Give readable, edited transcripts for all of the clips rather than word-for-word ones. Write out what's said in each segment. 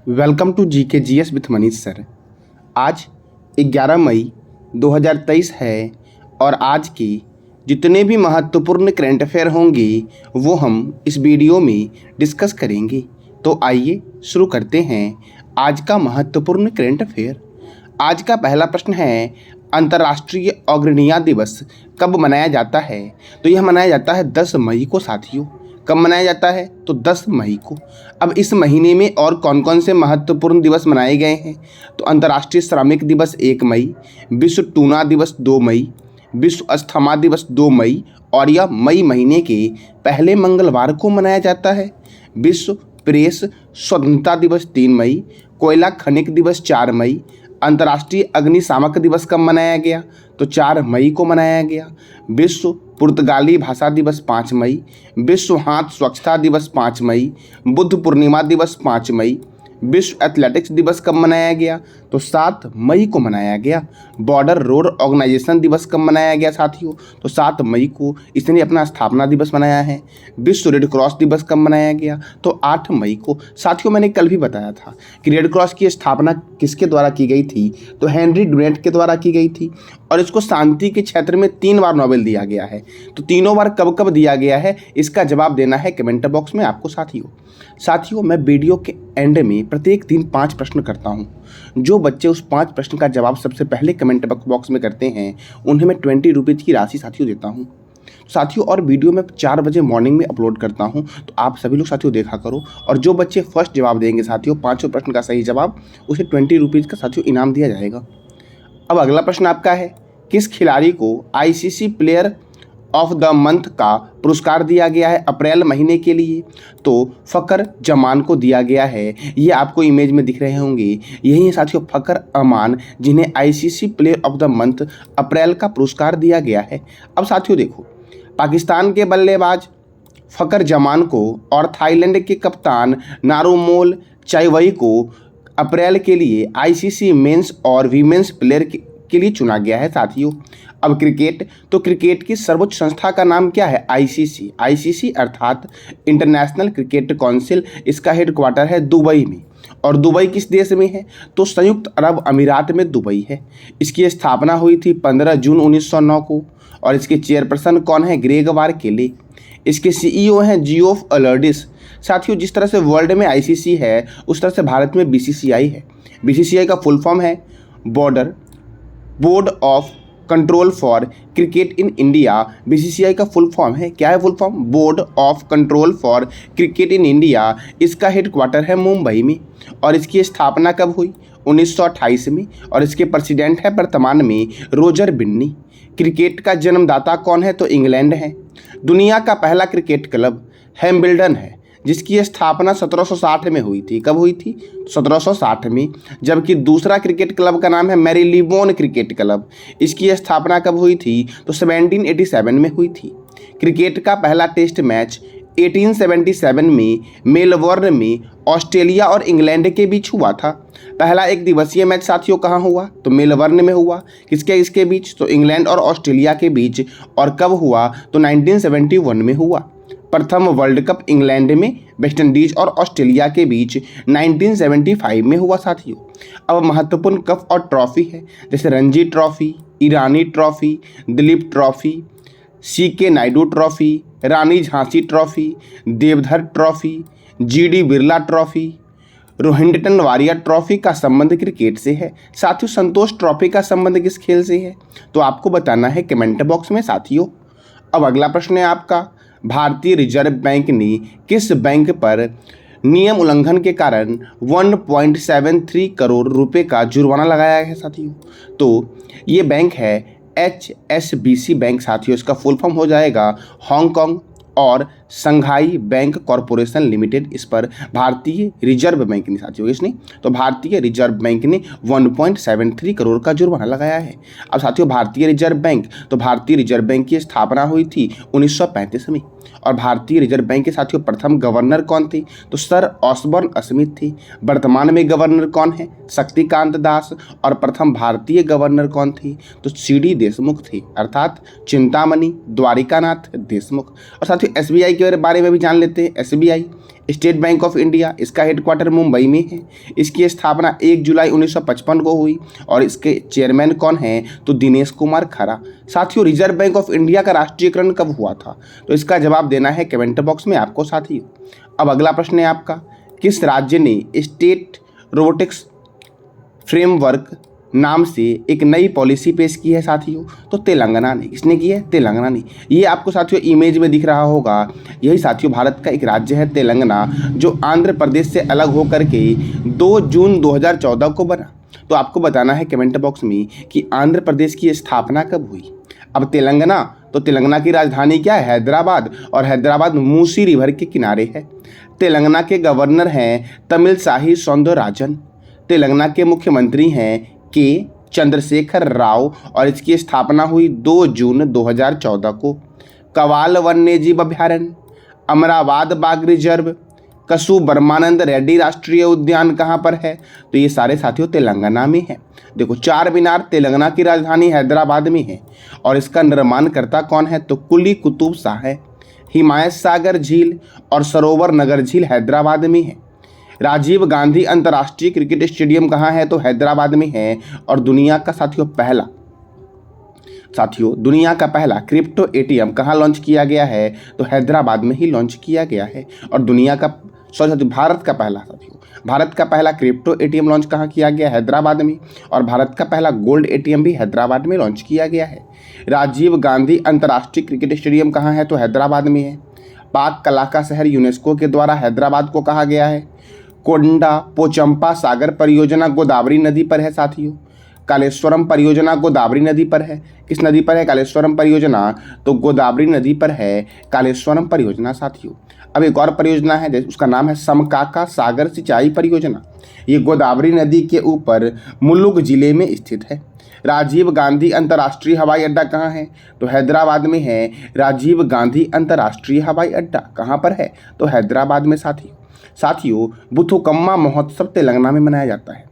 Welcome to GK GS with Manish sir. आज 11 मई 2023 है और आज की जितने भी महत्वपूर्ण करंट अफेयर होंगे वो हम इस वीडियो में डिस्कस करेंगे। तो आइए शुरू करते हैं आज का महत्वपूर्ण करंट अफेयर। आज का पहला प्रश्न है, अंतर्राष्ट्रीय अग्रणी दिवस कब मनाया जाता है? तो यह मनाया जाता है 10 मई को साथियों। कब मनाया जाता है? तो 10 मई को। अब इस महीने में और कौन कौन से महत्वपूर्ण दिवस मनाए गए हैं? तो अंतर्राष्ट्रीय श्रमिक दिवस 1 मई, विश्व टूना दिवस 2 मई, विश्व अस्थमा दिवस 2 मई और यह मई महीने के पहले मंगलवार को मनाया जाता है। विश्व प्रेस स्वतंत्रता दिवस 3 मई, कोयला खनिक दिवस 4 मई, अंतर्राष्ट्रीय अग्निशामक दिवस कब मनाया गया? तो 4 मई को मनाया गया। विश्व पुर्तगाली भाषा दिवस 5 मई, विश्व हाथ स्वच्छता दिवस 5 मई, बुद्ध पूर्णिमा दिवस 5 मई, विश्व एथलेटिक्स दिवस कब मनाया गया? तो 7 मई को मनाया गया। बॉर्डर रोड ऑर्गेनाइजेशन दिवस कब मनाया गया साथियों? तो 7 मई को इसने अपना स्थापना दिवस मनाया है। विश्व रेड क्रॉस दिवस कब मनाया गया? तो 8 मई को। साथियों मैंने कल भी बताया था कि रेड क्रॉस की स्थापना किसके द्वारा की गई थी? तो हेनरी डुनेट के द्वारा की गई थी और इसको शांति के क्षेत्र में 3 बार नोबेल दिया गया है। तो तीनों बार कब कब दिया गया है, इसका जवाब देना है कमेंट बॉक्स में आपको साथियों। मैं वीडियो के एंड में प्रत्येक दिन 5 प्रश्न करता हूं। जो बच्चे उस 5 प्रश्न का जवाब सबसे पहले कमेंट बॉक्स में करते हैं उन्हें मैं 20 रुपीज़ की राशि साथियों देता हूं। साथियों और वीडियो मैं 4 बजे मॉर्निंग में अपलोड करता हूं, तो आप सभी लोग साथियों देखा करो। और जो बच्चे फर्स्ट जवाब देंगे साथियों, 5 प्रश्न का सही जवाब, उसे 20 रुपीज़ का साथियों इनाम दिया जाएगा। अब अगला प्रश्न आपका है, किस खिलाड़ी को ICC player of the month का पुरस्कार दिया गया है अप्रैल महीने के लिए? तो फ़खर जमान को दिया गया है। ये आपको इमेज में दिख रहे होंगे, यही है साथियों फ़खर अमान, जिन्हें ICC player of the month अप्रैल का पुरस्कार दिया गया है। अब साथियों देखो, पाकिस्तान के बल्लेबाज फ़खर जमान को और थाईलैंड के कप्तान नारुमोल चाइवई को अप्रैल के लिए आईसीसी मेंस और वीमेंस प्लेयर के लिए चुना गया है साथियों। अब क्रिकेट, तो क्रिकेट की सर्वोच्च संस्था का नाम क्या है? आईसीसी अर्थात इंटरनेशनल क्रिकेट काउंसिल। इसका हेडक्वार्टर है दुबई में। और दुबई किस देश में है? तो संयुक्त अरब अमीरात में दुबई है। इसकी स्थापना हुई थी 15 जून 1909 को और इसके चेयरपर्सन कौन है? ग्रेग वारकेले। इसके सीईओ हैं जियोफ अल्डर्डिस। साथियों जिस तरह से वर्ल्ड में आईसीसी है उस तरह से भारत में बीसीसीआई है। बीसीसीआई का फुल फॉर्म है board of control for cricket in India. BCCI का फुल फॉर्म है, क्या है full form? Board of control for cricket in India. इसका हेडक्वार्टर है मुंबई में और इसकी स्थापना कब हुई? 1928 में और इसके प्रेसिडेंट है वर्तमान में रोजर बिन्नी। क्रिकेट का जन्मदाता कौन है? तो इंग्लैंड है। दुनिया का पहला क्रिकेट क्लब हैम्बल्डन है, जिसकी स्थापना 1760 में हुई थी। कब हुई थी? 1760 में। जबकि दूसरा क्रिकेट क्लब का नाम है मैरीलीबोन क्रिकेट क्लब। इसकी स्थापना कब हुई थी? तो 1787 में हुई थी। क्रिकेट का पहला टेस्ट मैच 1877 में मेलबर्न में ऑस्ट्रेलिया और इंग्लैंड के बीच हुआ था। पहला एक दिवसीय मैच साथियों कहाँ हुआ? तो मेलबर्न में हुआ। किसके बीच? तो इंग्लैंड और ऑस्ट्रेलिया के बीच। और कब हुआ? तो 1971 में हुआ। प्रथम वर्ल्ड कप इंग्लैंड में वेस्ट इंडीज और ऑस्ट्रेलिया के बीच 1975 में हुआ साथियों। अब महत्वपूर्ण कप और ट्रॉफी है, जैसे Ranji trophy, Irani trophy, Duleep trophy, C K Nayudu trophy, Rani Jhansi trophy, Deodhar trophy, G D Birla trophy, Rohinton Wariyar trophy का संबंध क्रिकेट से है। साथियों संतोष ट्रॉफी का संबंध किस खेल से है? तो आपको बताना है कमेंट बॉक्स में साथियों। अब अगला प्रश्न है आपका, भारतीय रिजर्व बैंक ने किस बैंक पर नियम उल्लंघन के कारण 1.73 करोड़ रुपए का जुर्माना लगाया है साथियों? तो ये बैंक है HSBC बैंक साथियों। इसका फुल फॉर्म हो जाएगा हांगकांग और संघाई बैंक कॉरपोरेशन लिमिटेड। इस पर भारतीय रिजर्व बैंक ने साथियों, इसने तो भारतीय रिजर्व बैंक ने 1.73 करोड़ का जुर्माना लगाया है। अब साथियों भारतीय रिजर्व बैंक, तो भारतीय रिजर्व बैंक की स्थापना हुई थी 1935 में और भारतीय रिजर्व बैंक के साथियों प्रथम गवर्नर कौन थे? तो सर ऑसबर्न स्मिथ थे। वर्तमान में गवर्नर कौन है? शक्तिकांत दास। और प्रथम भारतीय गवर्नर कौन थे? तो CD देशमुख थे, अर्थात चिंतामणि द्वारिकानाथ देशमुख। और साथियों SBI के बारे में भी जान लेते हैं। स्टेट बैंक ऑफ इंडिया, इसका हेडक्वार्टर मुंबई में है। इसकी स्थापना 1 जुलाई 1955 को हुई और इसके चेयरमैन कौन हैं? तो दिनेश कुमार खरा। साथियों, रिजर्व बैंक ऑफ इंडिया का राष्ट्रीयकरण कब हुआ था? तो इसका जवाब देना है कमेंट बॉक्स में आपको साथियों। अब अगला प्रश्न है आपका, किस राज्य ने स्टेट रोबोटिक्स फ्रेमवर्क नाम से एक नई पॉलिसी पेश की है साथियों? तो तेलंगाना ने। किसने की है? तेलंगाना ने। ये आपको साथियों इमेज में दिख रहा होगा, यही साथियों भारत का एक राज्य है तेलंगाना, जो आंध्र प्रदेश से अलग होकर के 2 जून 2014 को बना। तो आपको बताना है कमेंट बॉक्स में कि आंध्र प्रदेश की स्थापना कब हुई। अब तेलंगाना, तो तेलंगाना की राजधानी क्या है? हैदराबाद, और हैदराबाद मूसी रिवर के किनारे है। तेलंगाना के गवर्नर हैं तमिलसाई सौंदरराजन। तेलंगाना के मुख्यमंत्री हैं के चंद्रशेखर राव और इसकी स्थापना हुई 2 जून 2014 को। कवाल वन्यजीव अभयारण्य, अमराबाद बाघ रिजर्व, कसु ब्रह्मानंद रेड्डी राष्ट्रीय उद्यान कहाँ पर है? तो ये सारे साथियों तेलंगाना में है। देखो, चार मीनार तेलंगाना की राजधानी हैदराबाद में है और इसका निर्माणकर्ता कौन है? तो कुली कुतुब शाह है। हिमायत सागर झील और सरोवर नगर झील हैदराबाद में है। राजीव गांधी अंतर्राष्ट्रीय क्रिकेट स्टेडियम कहाँ है? तो हैदराबाद में है। और दुनिया का दुनिया का पहला क्रिप्टो एटीएम कहाँ लॉन्च किया गया है? तो हैदराबाद में ही लॉन्च किया गया है। और भारत का पहला क्रिप्टो एटीएम लॉन्च कहाँ किया गया? हैदराबाद में। और भारत का पहला गोल्ड एटीएम भी हैदराबाद में लॉन्च किया गया है। राजीव गांधी अंतर्राष्ट्रीय क्रिकेट स्टेडियम कहाँ है? तो हैदराबाद में है। पाक कला का शहर यूनेस्को के द्वारा हैदराबाद को कहा गया है। कोंडा पोचंपा सागर परियोजना गोदावरी नदी पर है साथियों। कालेश्वरम परियोजना गोदावरी नदी पर है। किस नदी पर है कालेश्वरम परियोजना? तो गोदावरी नदी पर है कालेश्वरम परियोजना साथियों। अब एक और परियोजना है, उसका नाम है समकाका सागर सिंचाई परियोजना। ये गोदावरी नदी के ऊपर मुलुगु जिले में स्थित है। राजीव गांधी अंतर्राष्ट्रीय हवाई अड्डा कहाँ है? तो हैदराबाद में है। राजीव गांधी अंतर्राष्ट्रीय हवाई अड्डा कहाँ पर है? तो हैदराबाद में साथियों बुथुकम्मा महोत्सव तेलंगाना में मनाया जाता है।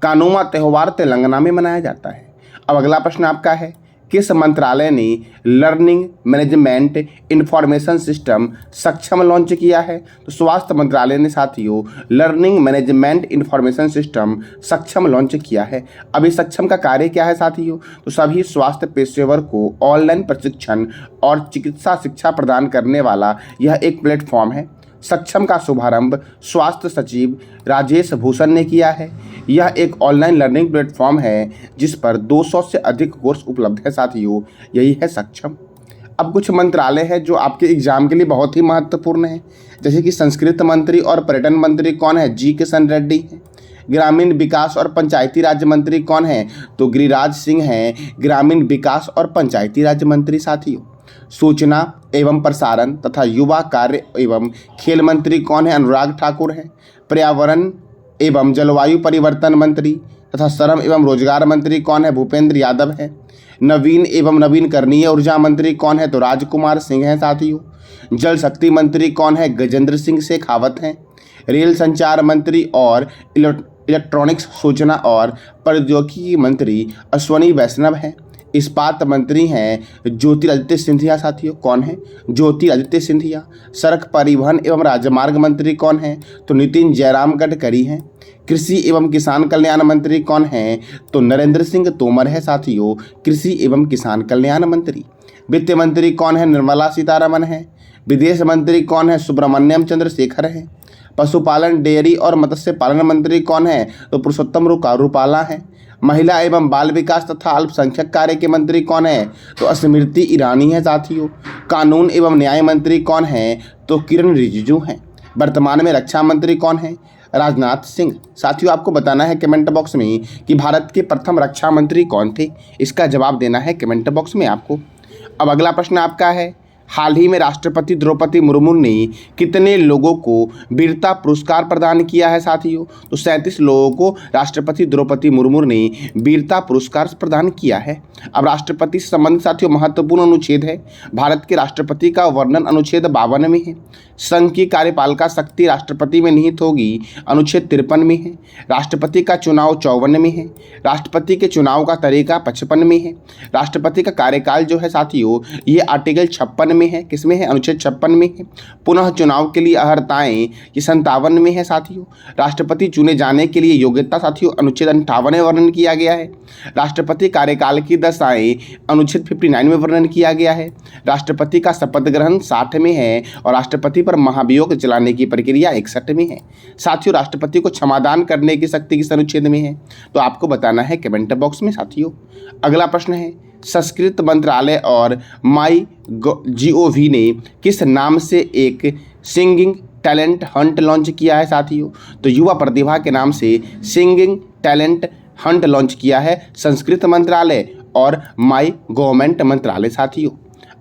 कानुमा त्यौहार तेलंगाना में मनाया जाता है। अब अगला प्रश्न आपका है, किस मंत्रालय ने लर्निंग मैनेजमेंट इंफॉर्मेशन सिस्टम सक्षम लॉन्च किया है? तो स्वास्थ्य मंत्रालय ने साथियों लर्निंग मैनेजमेंट इंफॉर्मेशन सिस्टम सक्षम लॉन्च किया है। अब इस सक्षम का कार्य क्या है साथियों? तो सभी स्वास्थ्य पेशेवर को ऑनलाइन प्रशिक्षण और चिकित्सा शिक्षा प्रदान करने वाला यह एक प्लेटफॉर्म है। सक्षम का शुभारंभ स्वास्थ्य सचिव राजेश भूषण ने किया है। यह एक ऑनलाइन लर्निंग प्लेटफॉर्म है जिस पर 200 से अधिक कोर्स उपलब्ध है साथियों, यही है सक्षम। अब कुछ मंत्रालय है जो आपके एग्जाम के लिए बहुत ही महत्वपूर्ण है, जैसे कि संस्कृत मंत्री और पर्यटन मंत्री कौन है? जी किशन रेड्डी हैं। ग्रामीण विकास और पंचायती राज मंत्री कौन है? तो गिरिराज सिंह हैं, ग्रामीण विकास और पंचायती राज मंत्री साथियों। सूचना एवं प्रसारण तथा युवा कार्य एवं खेल मंत्री कौन है? अनुराग ठाकुर हैं। पर्यावरण एवं जलवायु परिवर्तन मंत्री तथा श्रम एवं रोजगार मंत्री कौन है? भूपेंद्र यादव है। नवीन एवं नवीनकरणीय ऊर्जा मंत्री कौन है? तो राजकुमार सिंह हैं साथियों। जल शक्ति मंत्री कौन है? गजेंद्र सिंह शेखावत हैं। रेल संचार मंत्री और इलेक्ट्रॉनिक्स सूचना और प्रौद्योगिकी मंत्री अश्वनी वैष्णव हैं। इस्पात मंत्री हैं ज्योतिरादित्य सिंधिया साथियों। कौन है? ज्योतिरादित्य सिंधिया। सड़क परिवहन एवं राजमार्ग मंत्री कौन है? तो नितिन जयराम गडकरी हैं। कृषि एवं किसान कल्याण मंत्री कौन हैं? तो नरेंद्र सिंह तोमर है साथियों, कृषि एवं किसान कल्याण मंत्री। वित्त मंत्री कौन है? निर्मला सीतारमण है। विदेश मंत्री कौन है? सुब्रमण्यम चंद्रशेखर है। पशुपालन डेयरी और मत्स्य पालन मंत्री कौन है? तो पुरुषोत्तम रूपाला है। महिला एवं बाल विकास तथा अल्पसंख्यक कार्य के मंत्री कौन है? तो स्मृति ईरानी है साथियों। कानून एवं न्याय मंत्री कौन है? तो किरण रिजिजू हैं। वर्तमान में रक्षा मंत्री कौन है? राजनाथ सिंह। साथियों आपको बताना है कमेंट बॉक्स में कि भारत के प्रथम रक्षा मंत्री कौन थे? इसका जवाब देना है कमेंट बॉक्स में आपको। अब अगला प्रश्न आपका है, हाल ही में राष्ट्रपति द्रौपदी मुर्मू ने कितने लोगों को वीरता पुरस्कार प्रदान किया है साथियों? तो 37 लोगों को राष्ट्रपति द्रौपदी मुर्मू ने वीरता पुरस्कार प्रदान किया है। अब राष्ट्रपति से संबंधित साथियों महत्वपूर्ण अनुच्छेद है। भारत के राष्ट्रपति का वर्णन अनुच्छेद 52 में है। संघ की कार्यपालिका शक्ति राष्ट्रपति में निहित होगी, अनुच्छेद 53 में है। राष्ट्रपति का चुनाव 54 में है। राष्ट्रपति के चुनाव का तरीका 55 में है। राष्ट्रपति का कार्यकाल जो है साथियों ये आर्टिकल 56 में है, किसमें है, अनुच्छेद 56 में है। पुनः चुनाव के लिए अर्हताएं ये 57 में है साथियों। राष्ट्रपति चुने जाने के लिए योग्यता साथियों अनुच्छेद 58 में वर्णन किया गया है। राष्ट्रपति कार्यकाल की दशाएं अनुच्छेद 59 में वर्णन किया गया है। राष्ट्रपति का शपथ ग्रहण 60 में है और राष्ट्रपति पर महाभियोग चलाने की प्रक्रिया 61 में है। साथियों राष्ट्रपति को क्षमादान करने की शक्ति किस अनुच्छेद में है, तो आपको बताना है कमेंट बॉक्स में साथियों। अगला प्रश्न है, संस्कृत मंत्रालय और MyGov ने किस नाम से एक सिंगिंग टैलेंट हंट लॉन्च किया है साथियों, तो युवा प्रतिभा के नाम से सिंगिंग टैलेंट हंट लॉन्च किया है संस्कृत मंत्रालय और माई गवर्नमेंट मंत्रालय साथियों।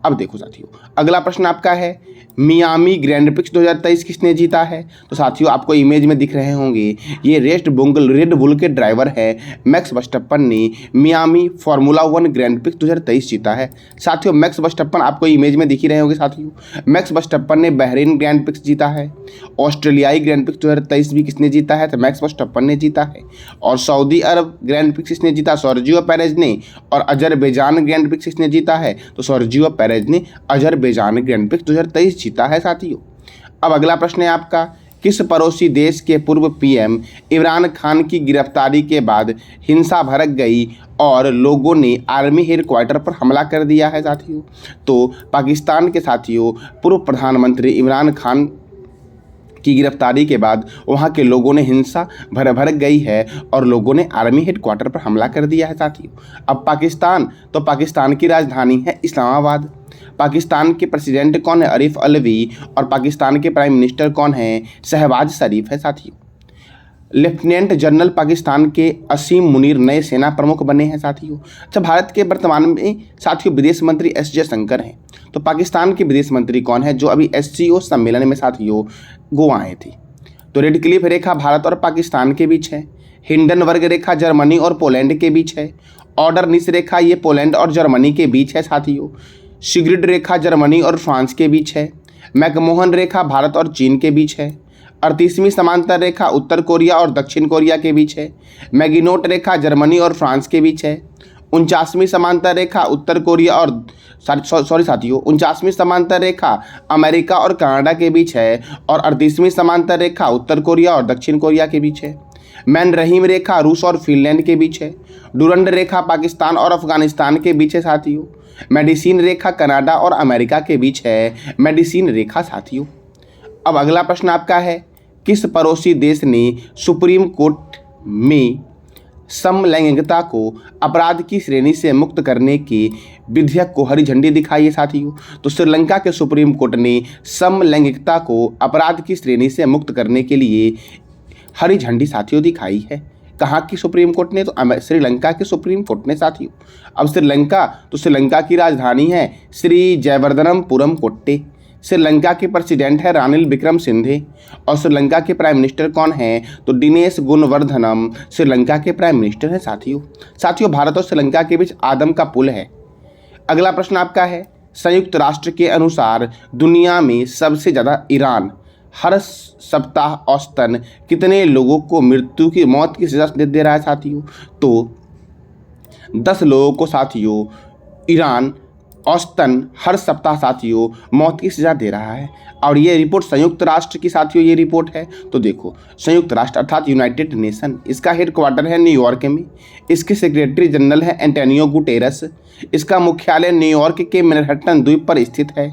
अब देखो साथियों, अगला प्रश्न आपका है, मियामी ग्रैंड प्रिक्स 2023 किसने जीता है, तो साथियों आपको इमेज में दिख रहे होंगे ये रेड बुल के ड्राइवर है मैक्स वर्स्टैपन ने मियामी फार्मूला 1 ग्रैंड प्रिक्स 2023 जीता है। साथियों मैक्स वर्स्टैपन आपको इमेज में दिख ही रहे होंगे साथियों। मैक्स वर्स्टैपन ने बहरीन ग्रैंड प्रिक्स जीता है। ऑस्ट्रेलियाई ग्रैंड प्रिक्स 2023 भी किसने जीता है, तो मैक्स वर्स्टैपन ने जीता है। और सऊदी अरब ग्रैंड प्रिक्स किसने जीता, सर्जियो पेरेज ने। और अजरबैजान ग्रैंड प्रिक्स किसने जीता है, तो सर्जियो पेरेज ने अजरबैजान ग्रैंड प्रिक्स 2023 जीता है साथियों। अब अगला प्रश्न है आपका, किस पड़ोसी देश के पूर्व पीएम इमरान खान की गिरफ्तारी के बाद हिंसा भड़क गई और लोगों ने आर्मी हेडक्वार्टर पर हमला कर दिया है साथियों, तो पाकिस्तान के साथियों पूर्व प्रधानमंत्री इमरान खान की गिरफ्तारी के बाद वहां के लोगों ने हिंसा भड़क गई है और लोगों ने आर्मी हेडक्वार्टर पर हमला कर दिया है साथियों। अब पाकिस्तान, तो पाकिस्तान की राजधानी है इस्लामाबाद। पाकिस्तान के प्रेसिडेंट कौन है, आरिफ अलवी। और पाकिस्तान के प्राइम मिनिस्टर कौन है, शहबाज शरीफ है साथियों। लेफ्टिनेंट जनरल पाकिस्तान के असीम मुनीर नए सेना प्रमुख बने हैं साथियों। अच्छा, भारत के वर्तमान में साथियों विदेश मंत्री एस जयशंकर हैं। तो पाकिस्तान के विदेश मंत्री कौन है, जो अभी SCO सम्मेलन में साथियों गोवा आए थे। तो रेड क्लिफ रेखा भारत और पाकिस्तान के बीच है। हिंडनबर्ग रेखा जर्मनी और पोलैंड के बीच है। ऑर्डर निस रेखा ये पोलैंड और जर्मनी के बीच है साथियों। सिग्रिड रेखा जर्मनी और फ्रांस के बीच है। मैकमोहन रेखा भारत और चीन के बीच है। 38वीं समांतर रेखा उत्तर कोरिया और दक्षिण कोरिया के बीच है। मैगिनोट रेखा जर्मनी और फ्रांस के बीच है। 49वीं समांतर रेखा उत्तर कोरिया और 49वीं समांतर रेखा अमेरिका और कनाडा के बीच है। और 38वीं समांतर रेखा उत्तर कोरिया और दक्षिण कोरिया के बीच है। मैन रहीम रेखा रूस और फिनलैंड के बीच है। डुरंड रेखा पाकिस्तान और अफगानिस्तान के बीच है साथियों। मेडिसिन रेखा कनाडा और अमेरिका के बीच है मेडिसिन रेखा साथियों। अब अगला प्रश्न आपका है, किस पड़ोसी देश ने सुप्रीम कोर्ट में समलैंगिकता को अपराध की श्रेणी से मुक्त करने के विधेयक को हरी झंडी दिखाई है साथियों, तो श्रीलंका के सुप्रीम कोर्ट ने समलैंगिकता को अपराध की श्रेणी से मुक्त करने के लिए हरी झंडी साथियों दिखाई है। कहाँ की सुप्रीम कोर्ट ने, तो श्रीलंका के सुप्रीम कोर्ट ने साथियों। अब श्रीलंका, तो श्रीलंका की राजधानी है श्री जयवर्धनपुरम कोट्टे। श्रीलंका के प्रेसिडेंट है रानिल विक्रमसिंघे। और श्रीलंका के प्राइम मिनिस्टर कौन है, तो दिनेश गुणवर्धनम श्रीलंका के प्राइम मिनिस्टर हैं साथियों। भारत और श्रीलंका के बीच आदम का पुल है। अगला प्रश्न आपका है, संयुक्त राष्ट्र के अनुसार दुनिया में सबसे ज़्यादा ईरान हर सप्ताह औसतन कितने लोगों को मौत की सजा दे रहा है साथियों, तो 10 लोगों को साथियों ईरान औसतन हर सप्ताह साथियों मौत की सजा दे रहा है। और ये रिपोर्ट संयुक्त राष्ट्र की साथियों ये रिपोर्ट है। तो देखो, संयुक्त राष्ट्र अर्थात यूनाइटेड नेशन, इसका हेडक्वार्टर है न्यूयॉर्क में। इसके सेक्रेटरी जनरल है एंटोनियो गुटेरस। इसका मुख्यालय न्यूयॉर्क के मैनहट्टन द्वीप पर स्थित है।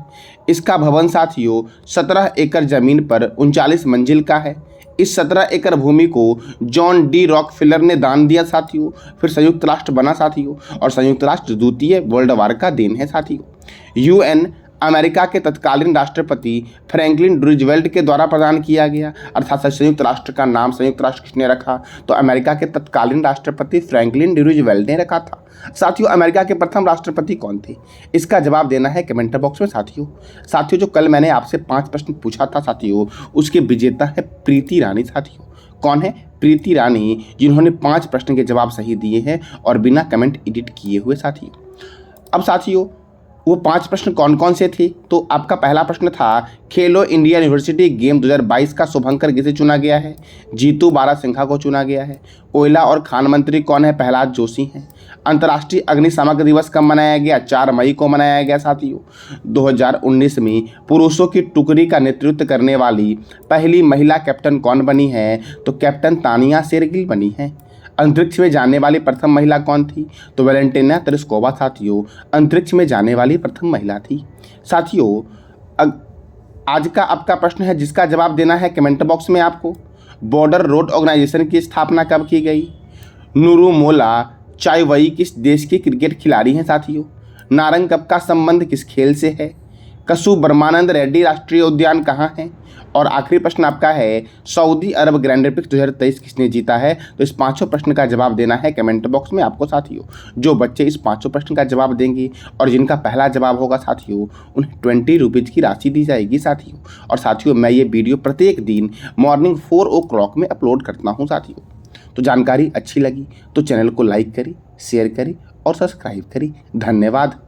इसका भवन साथियों 17 एकड़ जमीन पर 39 मंजिल का है। इस 17 एकड़ भूमि को जॉन डी रॉकफेलर ने दान दिया साथियों, फिर संयुक्त राष्ट्र बना साथियों। और संयुक्त राष्ट्र द्वितीय वर्ल्ड वार का देन है साथियों। UN अमेरिका के तत्कालीन राष्ट्रपति फ्रैंकलिन रूजवेल्ट के द्वारा प्रदान किया गया। अर्थात संयुक्त राष्ट्र का नाम संयुक्त राष्ट्र किसने रखा, तो अमेरिका के तत्कालीन राष्ट्रपति फ्रैंकलिन डी रूजवेल्ट ने रखा था साथियों। अमेरिका के प्रथम राष्ट्रपति कौन थे, इसका जवाब देना है कमेंट बॉक्स में साथियों। जो कल मैंने आपसे 5 प्रश्न पूछा था साथियों, उसके विजेता है प्रीति रानी साथियों। कौन है, प्रीति रानी, जिन्होंने 5 प्रश्न के जवाब सही दिए हैं और बिना कमेंट एडिट किए हुए साथियों। अब साथियों वो 5 प्रश्न कौन कौन से थे? तो आपका पहला प्रश्न था खेलो इंडिया यूनिवर्सिटी गेम 2022 का शुभंकर किसे चुना गया है? जीतू बारासिंघा को चुना गया है। कोयला और खान मंत्री कौन है? प्रहलाद जोशी हैं। अंतर्राष्ट्रीय अग्निशामक दिवस कब मनाया गया? 4 मई को मनाया गया साथियों। 2019 में पुरुषों की टुकड़ी का नेतृत्व करने वाली पहली महिला कैप्टन कौन बनी है? तो कैप्टन तानिया शेरगिल बनी है। अंतरिक्ष में जाने वाली प्रथम महिला कौन थी? तो वैलेंटिना तेरेस्कोवा साथियों अंतरिक्ष में जाने वाली प्रथम महिला थी। साथियों आज का आपका प्रश्न है जिसका जवाब देना है कमेंट बॉक्स में आपको। बॉर्डर रोड ऑर्गेनाइजेशन की स्थापना कब की गई? नुरुमोला चाइवई किस देश के क्रिकेट खिलाड़ी हैं साथियों? नारंग कप का संबंध किस खेल से है? कसु ब्रह्मानंद रेड्डी राष्ट्रीय उद्यान कहाँ है? और आखिरी प्रश्न आपका है सऊदी अरब ग्रैंड प्रिक्स 2023 किसने जीता है? तो इस 5 प्रश्न का जवाब देना है कमेंट बॉक्स में आपको साथियों। जो बच्चे इस 5 प्रश्न का जवाब देंगे और जिनका पहला जवाब होगा साथियों उन्हें 20 रुपीज़ की राशि दी जाएगी साथियों। और साथियों मैं ये वीडियो प्रत्येक दिन मॉर्निंग 4 o'clock में अपलोड करता हूँ साथियों। तो जानकारी अच्छी लगी तो चैनल को लाइक करें, शेयर करें और सब्सक्राइब करें। धन्यवाद।